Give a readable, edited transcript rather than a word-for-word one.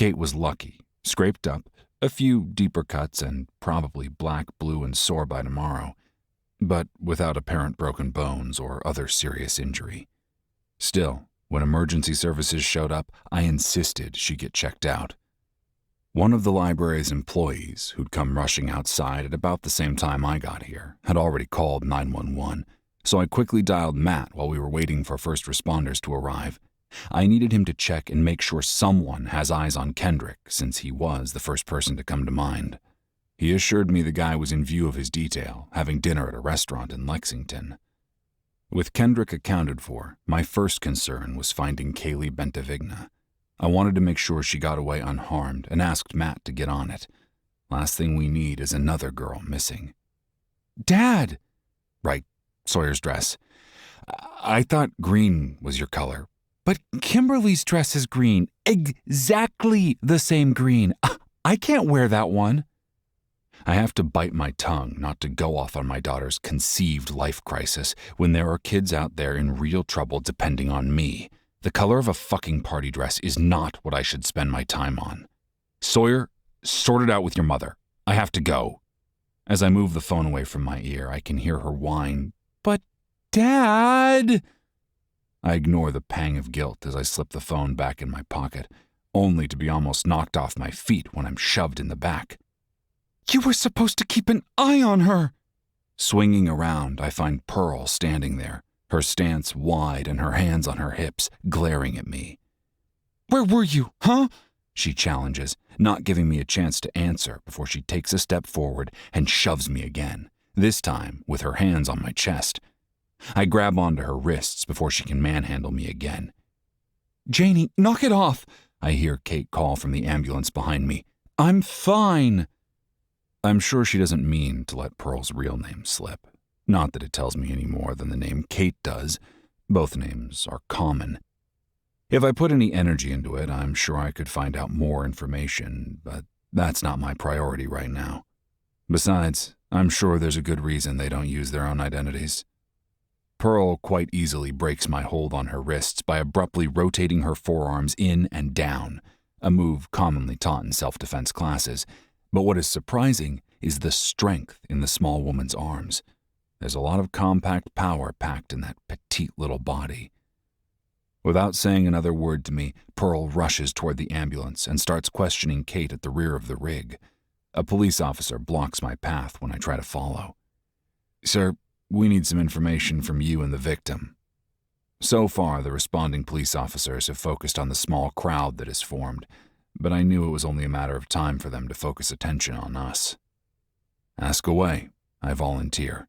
Kate was lucky, scraped up, a few deeper cuts and probably black, blue, and sore by tomorrow, but without apparent broken bones or other serious injury. Still, when emergency services showed up, I insisted she get checked out. One of the library's employees, who'd come rushing outside at about the same time I got here, had already called 911, so I quickly dialed Matt while we were waiting for first responders to arrive. I needed him to check and make sure someone has eyes on Kendrick, since he was the first person to come to mind. He assured me the guy was in view of his detail, having dinner at a restaurant in Lexington. With Kendrick accounted for, my first concern was finding Kaylee Bentavigna. I wanted to make sure she got away unharmed and asked Matt to get on it. Last thing we need is another girl missing. "Dad!" "Right, Sawyer's dress. I thought green was your color." "But Kimberly's dress is green. Exactly the same green. I can't wear that one." I have to bite my tongue not to go off on my daughter's conceived life crisis when there are kids out there in real trouble depending on me. The color of a fucking party dress is not what I should spend my time on. "Sawyer, sort it out with your mother. I have to go." As I move the phone away from my ear, I can hear her whine, "But, Dad!" I ignore the pang of guilt as I slip the phone back in my pocket, only to be almost knocked off my feet when I'm shoved in the back. "You were supposed to keep an eye on her!" Swinging around, I find Pearl standing there, her stance wide and her hands on her hips, glaring at me. "Where were you, huh?" she challenges, not giving me a chance to answer before she takes a step forward and shoves me again, this time with her hands on my chest. I grab onto her wrists before she can manhandle me again. "Janie, knock it off!" I hear Kate call from the ambulance behind me. "I'm fine." I'm sure she doesn't mean to let Pearl's real name slip. Not that it tells me any more than the name Kate does. Both names are common. If I put any energy into it, I'm sure I could find out more information, but that's not my priority right now. Besides, I'm sure there's a good reason they don't use their own identities. Pearl quite easily breaks my hold on her wrists by abruptly rotating her forearms in and down, a move commonly taught in self-defense classes. But what is surprising is the strength in the small woman's arms. There's a lot of compact power packed in that petite little body. Without saying another word to me, Pearl rushes toward the ambulance and starts questioning Kate at the rear of the rig. A police officer blocks my path when I try to follow. "Sir, we need some information from you and the victim." So far, the responding police officers have focused on the small crowd that has formed, but I knew it was only a matter of time for them to focus attention on us. "Ask away," I volunteer.